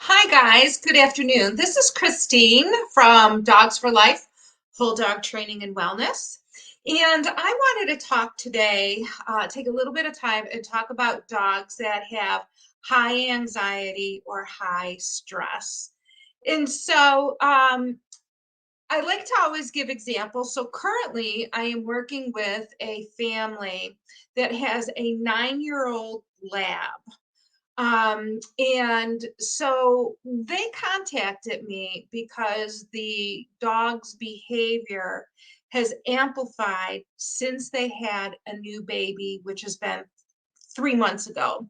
Hi, guys. Good afternoon. This is Christine from Dogs for Life, Whole Dog Training and Wellness. And I wanted to talk today, take a little bit of time and talk about dogs that have high anxiety or high stress. And so I like to always give examples. So currently, I am working with a family that has a 9-year-old lab. And so they contacted me because the dog's behavior has amplified since they had a new baby, which has been 3 months ago.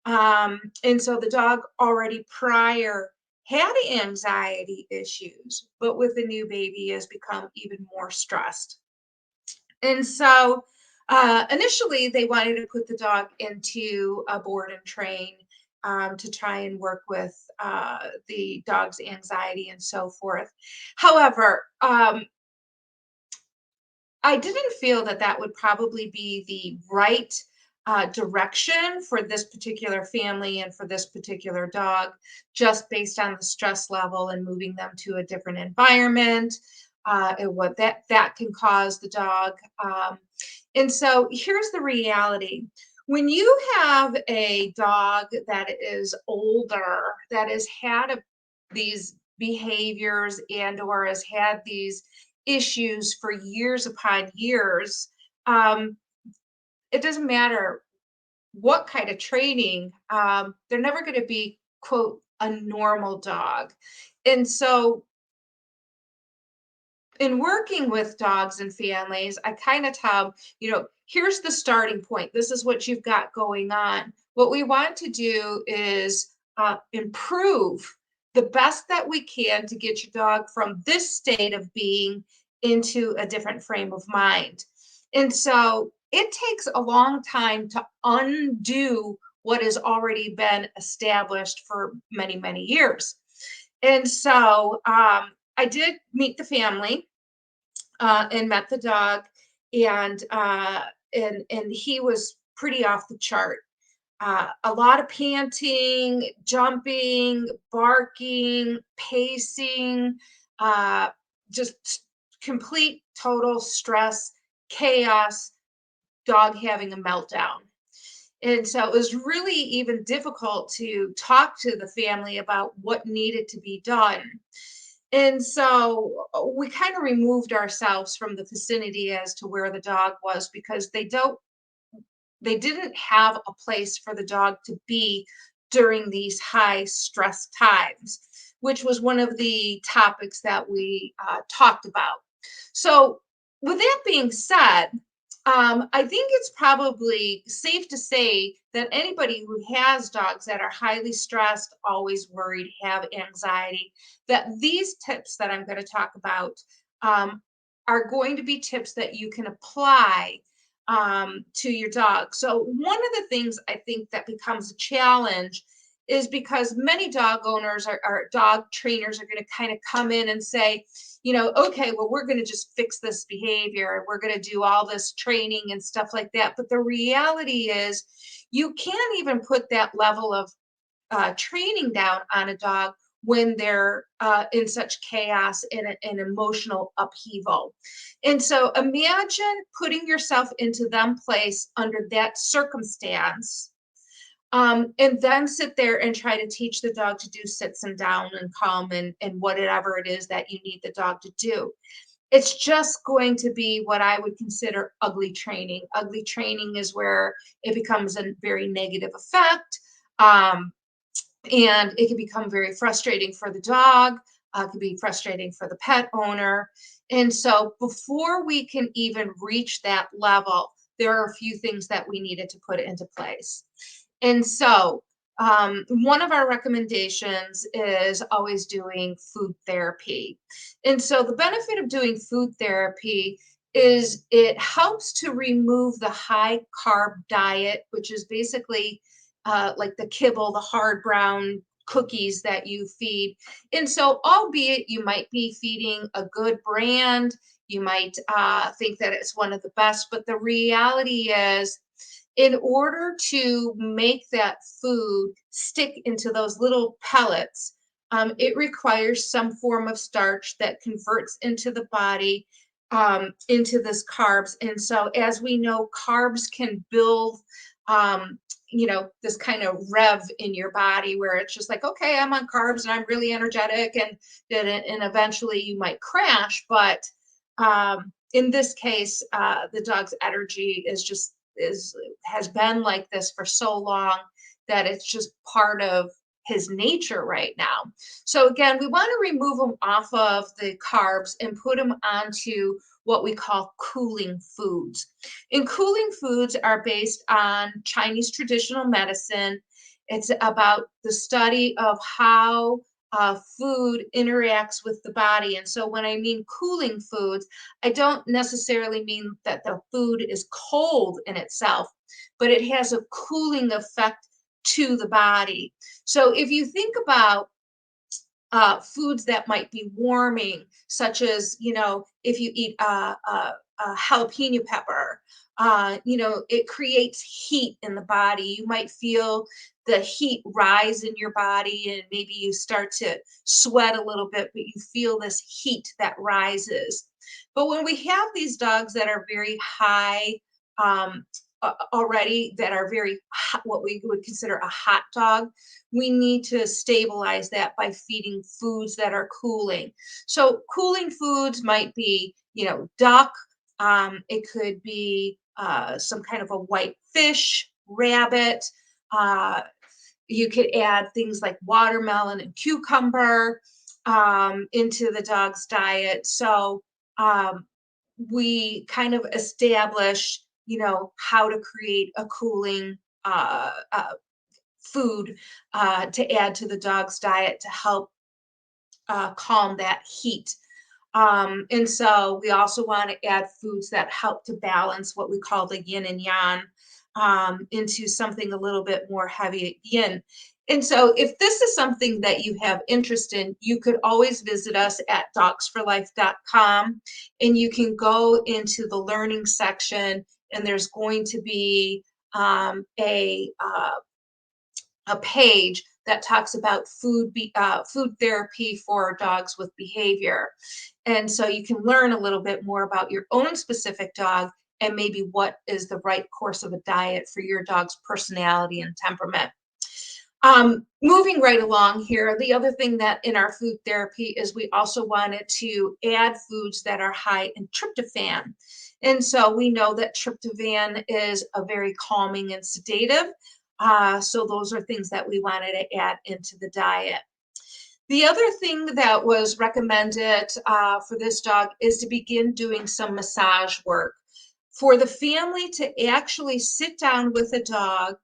And so the dog already prior had anxiety issues, but with the new baby has become even more stressed. And so initially, they wanted to put the dog into a board and train to try and work with the dog's anxiety and so forth. However, I didn't feel that that would probably be the right direction for this particular family and for this particular dog, just based on the stress level and moving them to a different environment and what that can cause the dog. And so here's the reality. When you have a dog that is older, that has had these behaviors and or has had these issues for years upon years, um, it doesn't matter what kind of training, they're never going to be, quote, a normal dog. And so in working with dogs and families, I kind of tell, here's the starting point. This is what you've got going on. What we want to do is improve the best that we can to get your dog from this state of being into a different frame of mind. And so it takes a long time to undo what has already been established for many, many years. And so I did meet the family and met the dog, and and he was pretty off the chart. A lot of panting, jumping, barking, pacing, uh, just complete total stress, chaos, dog having a meltdown. And so it was really even difficult to talk to the family about what needed to be done. And so we kind of removed ourselves from the vicinity as to where the dog was because they didn't have a place for the dog to be during these high stress times, which was one of the topics that we talked about. So, with that being said, I think it's probably safe to say that anybody who has dogs that are highly stressed, always worried, have anxiety, that these tips that I'm going to talk about um, are going to be tips that you can apply to your dog. So, one of the things I think that becomes a challenge is because many dog owners or dog trainers are going to kind of come in and say, okay, well, we're going to just fix this behavior and we're going to do all this training and stuff like that. But the reality is, you can't even put that level of training down on a dog when they're in such chaos and emotional upheaval. And so imagine putting yourself into them place under that circumstance, and then sit there and try to teach the dog to do sits and down and calm and whatever it is that you need the dog to do. It's just going to be what I would consider ugly training. Ugly training is where it becomes a very negative effect. And it can become very frustrating for the dog, it can be frustrating for the pet owner. And so before we can even reach that level, there are a few things that we needed to put into place. And so one of our recommendations is always doing food therapy. And so the benefit of doing food therapy is it helps to remove the high carb diet, which is basically like the kibble, the hard brown cookies that you feed. And so, albeit you might be feeding a good brand, you might think that it's one of the best, but the reality is, In order to make that food stick into those little pellets, it requires some form of starch that converts into the body into this carbs. And so, as we know, carbs can build, um, this kind of rev in your body where it's just like, okay, I'm on carbs and I'm really energetic, and eventually you might crash. But in this case, the dog's energy is has been like this for so long that it's just part of his nature right now. So again, we want to remove him off of the carbs and put him onto what we call cooling foods. And cooling foods are based on Chinese traditional medicine. It's about the study of how food interacts with the body. And so when I mean cooling foods, I don't necessarily mean that the food is cold in itself, but it has a cooling effect to the body. So if you think about foods that might be warming, such as, if you eat a jalapeno pepper, it creates heat in the body. You might feel the heat rise in your body, and maybe you start to sweat a little bit, but you feel this heat that rises. But when we have these dogs that are very high, um, already, that are very hot, what we would consider a hot dog, we need to stabilize that by feeding foods that are cooling. So cooling foods might be, duck. It could be some kind of a white fish, rabbit. Uh, you could add things like watermelon and cucumber into the dog's diet. So um, we kind of establish, how to create a cooling food to add to the dog's diet to help calm that heat. And so we also want to add foods that help to balance what we call the yin and yang into something a little bit more heavy yin. And so, if this is something that you have interest in, you could always visit us at dogsforlife.com, and you can go into the learning section, and there's going to be a page that talks about food therapy for dogs with behavior. And so you can learn a little bit more about your own specific dog and maybe what is the right course of a diet for your dog's personality and temperament. Moving right along here, the other thing that in our food therapy is we also wanted to add foods that are high in tryptophan. And so we know that tryptophan is a very calming and sedative. So those are things that we wanted to add into the diet. The other thing that was recommended for this dog is to begin doing some massage work. For the family to actually sit down with a dog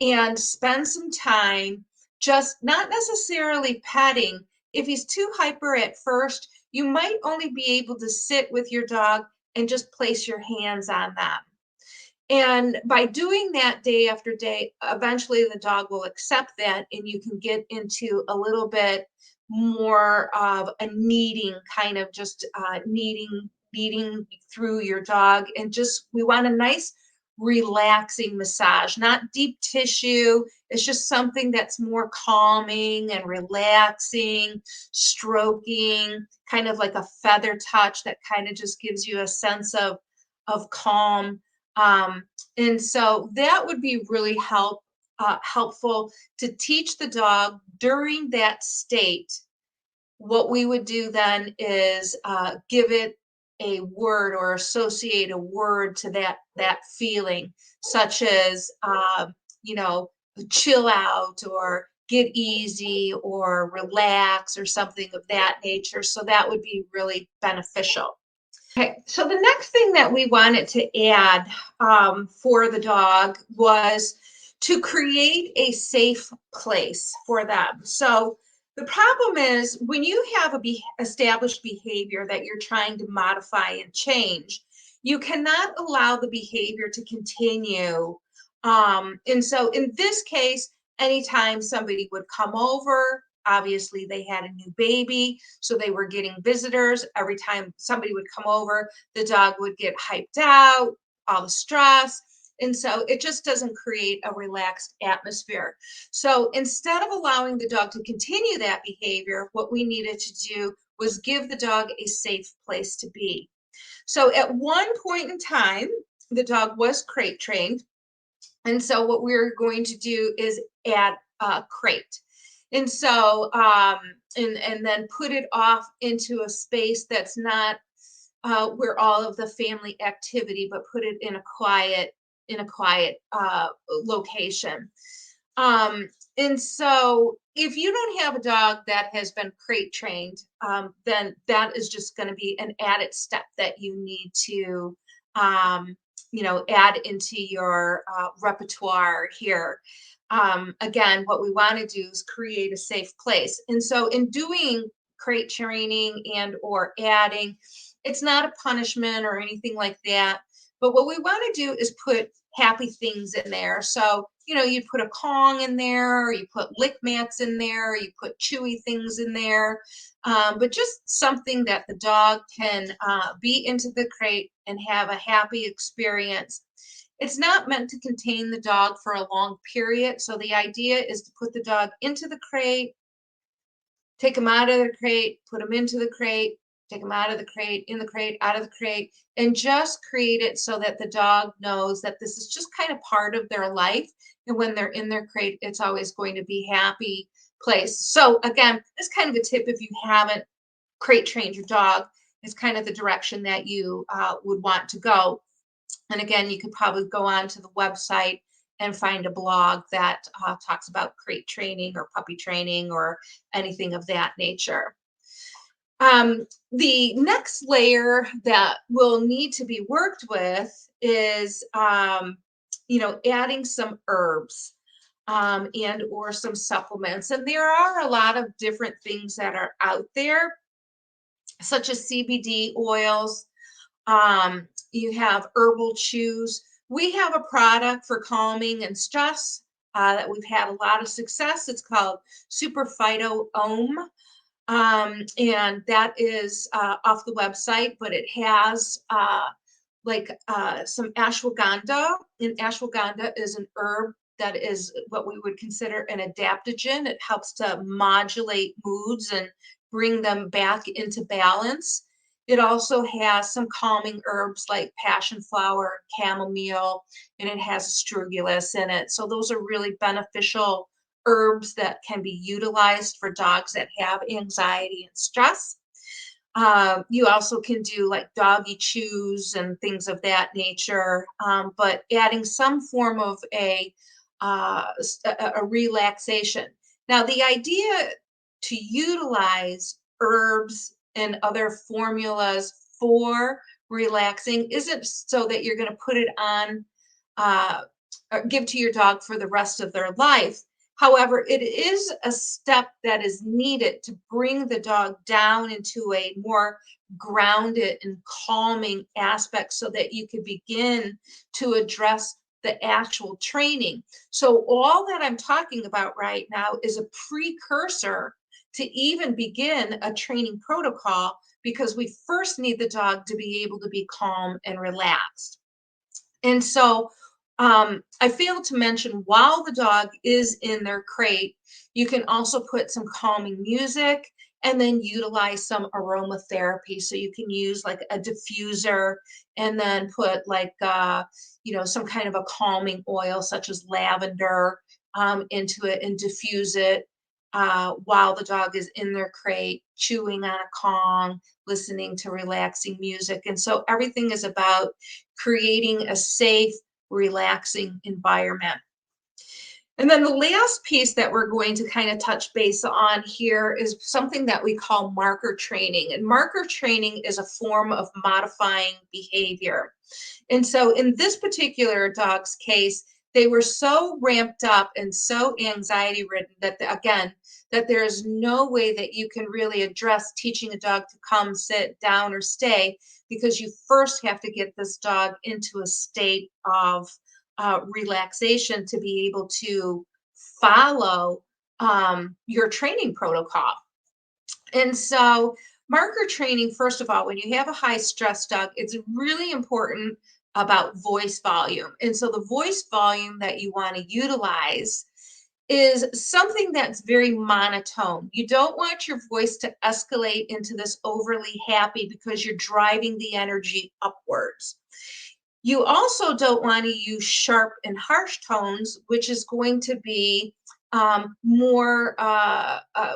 and spend some time, just not necessarily petting. If he's too hyper at first, you might only be able to sit with your dog and just place your hands on them. And by doing that day after day, eventually the dog will accept that, and you can get into a little bit more of a kneading, kind of just kneading through your dog. And just, we want a nice relaxing massage, not deep tissue. It's just something that's more calming and relaxing, stroking, kind of like a feather touch that kind of just gives you a sense of calm. And so that would be really helpful to teach the dog during that state. What we would do then is give it a word or associate a word to that feeling, such as you know, chill out or get easy or relax or something of that nature. So that would be really beneficial. Okay, so the next thing that we wanted to add for the dog was to create a safe place for them. So the problem is when you have established behavior that you're trying to modify and change, you cannot allow the behavior to continue. And so in this case, anytime somebody would come over, obviously they had a new baby, so they were getting visitors. Every time somebody would come over, the dog would get hyped out, all the stress. And so it just doesn't create a relaxed atmosphere. So instead of allowing the dog to continue that behavior, what we needed to do was give the dog a safe place to be. So at one point in time, the dog was crate trained. And so what we're going to do is add a crate. And so, and then put it off into a space that's not where all of the family activity, but put it in a quiet location. And so if you don't have a dog that has been crate trained, then that is just going to be an added step that you need to, add into your repertoire here. Again, what we want to do is create a safe place. And so in doing crate training and or adding, it's not a punishment or anything like that. But what we want to do is put happy things in there. So, you put a Kong in there, or you put lick mats in there, or you put chewy things in there. But just something that the dog can be into the crate and have a happy experience. It's not meant to contain the dog for a long period. So the idea is to put the dog into the crate, take him out of the crate, put him into the crate, take him out of the crate, in the crate, out of the crate, and just create it so that the dog knows that this is just kind of part of their life. And when they're in their crate, it's always going to be happy place. So again, this kind of a tip if you haven't crate trained your dog, is kind of the direction that you would want to go. And again, you could probably go on to the website and find a blog that talks about crate training or puppy training or anything of that nature. The next layer that will need to be worked with is, adding some herbs and or some supplements. And there are a lot of different things that are out there, such as CBD oils. You have herbal chews. We have a product for calming and stress that we've had a lot of success. It's called Super Phyto Ohm. And that is off the website, but it has some ashwagandha. And ashwagandha is an herb that is what we would consider an adaptogen. It helps to modulate moods and bring them back into balance. It also has some calming herbs like passion flower, chamomile, and it has astragalus in it. So those are really beneficial herbs that can be utilized for dogs that have anxiety and stress. You also can do like doggy chews and things of that nature, but adding some form of a relaxation. Now, the idea to utilize herbs and other formulas for relaxing isn't so that you're going to put it on or give to your dog for the rest of their life. However, it is a step that is needed to bring the dog down into a more grounded and calming aspect so that you can begin to address the actual training. So, all that I'm talking about right now is a precursor to even begin a training protocol because we first need the dog to be able to be calm and relaxed. And so I failed to mention while the dog is in their crate, you can also put some calming music and then utilize some aromatherapy. So you can use like a diffuser and then put some kind of a calming oil such as lavender into it and diffuse it while the dog is in their crate, chewing on a Kong, listening to relaxing music. And so everything is about creating a safe, relaxing environment. And then the last piece that we're going to kind of touch base on here is something that we call marker training. And marker training is a form of modifying behavior. And so in this particular dog's case, they were so ramped up and so anxiety ridden that, that there is no way that you can really address teaching a dog to come, sit down, or stay, because you first have to get this dog into a state of relaxation to be able to follow your training protocol. And so, marker training, first of all, when you have a high stress dog, it's really important about voice volume. And so the voice volume that you want to utilize is something that's very monotone. You don't want your voice to escalate into this overly happy because you're driving the energy upwards. You also don't want to use sharp and harsh tones, which is going to be more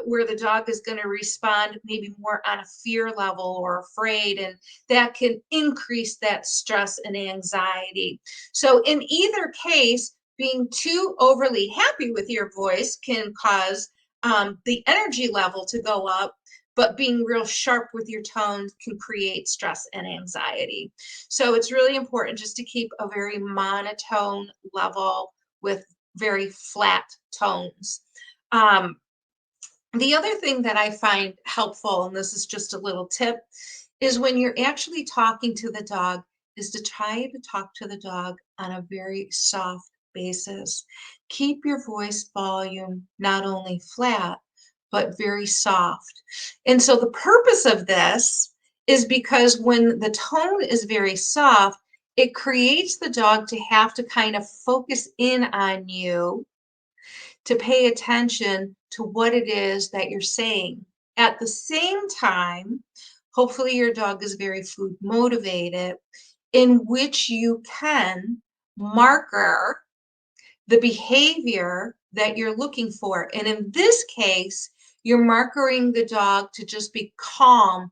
where the dog is going to respond maybe more on a fear level or afraid, and that can increase that stress and anxiety. So, in either case, being too overly happy with your voice can cause the energy level to go up, but being real sharp with your tones can create stress and anxiety. So it's really important just to keep a very monotone level with very flat tones. Um, the other thing that I find helpful, and this is just a little tip, is when you're actually talking to the dog, is to try to talk to the dog on a very soft basis. Keep your voice volume not only flat, but very soft. And so the purpose of this is because when the tone is very soft, it creates the dog to have to kind of focus in on you to pay attention to what it is that you're saying. At the same time, hopefully your dog is very food motivated, in which you can marker the behavior that you're looking for. And in this case, you're markering the dog to just be calm,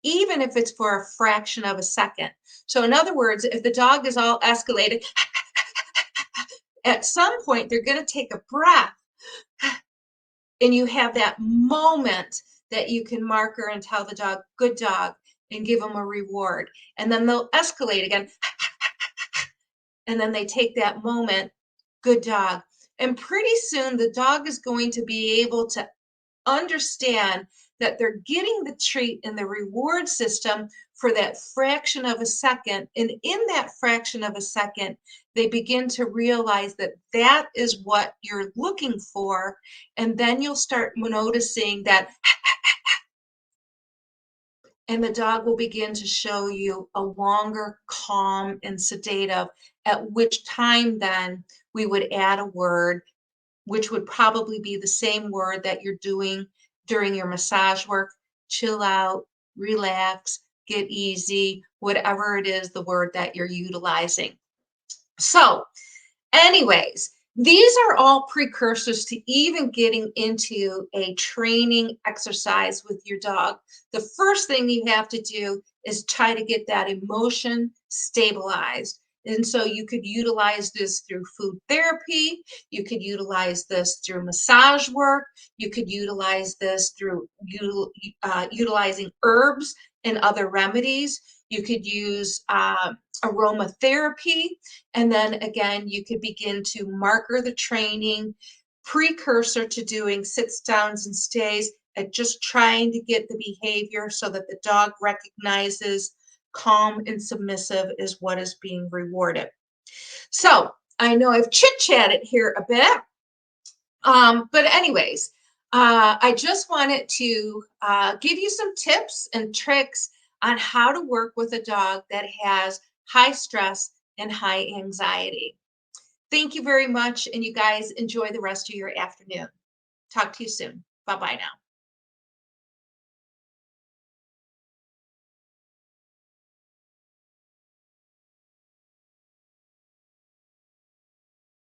even if it's for a fraction of a second. So, in other words, if the dog is all escalated, at some point they're going to take a breath, and you have that moment that you can marker and tell the dog, good dog, and give them a reward. And then they'll escalate again. And then they take that moment, good dog. And pretty soon the dog is going to be able to understand that they're getting the treat in the reward system for that fraction of a second. And in that fraction of a second, they begin to realize that that is what you're looking for. And then you'll start noticing that, and the dog will begin to show you a longer, calm, and sedative, at which time then we would add a word, which would probably be the same word that you're doing during your massage work. Chill out, relax, get easy, whatever it is, the word that you're utilizing. So, anyways, these are all precursors to even getting into a training exercise with your dog. The first thing you have to do is try to get that emotion stabilized. And so you could utilize this through food therapy. You could utilize this through massage work. You could utilize this through utilizing herbs and other remedies. You could use aromatherapy. And then again, you could begin to marker the training, precursor to doing sits, downs, and stays, at just trying to get the behavior so that the dog recognizes calm and submissive is what is being rewarded. So I know I've chit-chatted here a bit, but anyways, I just wanted to give you some tips and tricks on how to work with a dog that has high stress and high anxiety. Thank you very much, and you guys enjoy the rest of your afternoon. Talk to you soon. Bye-bye now.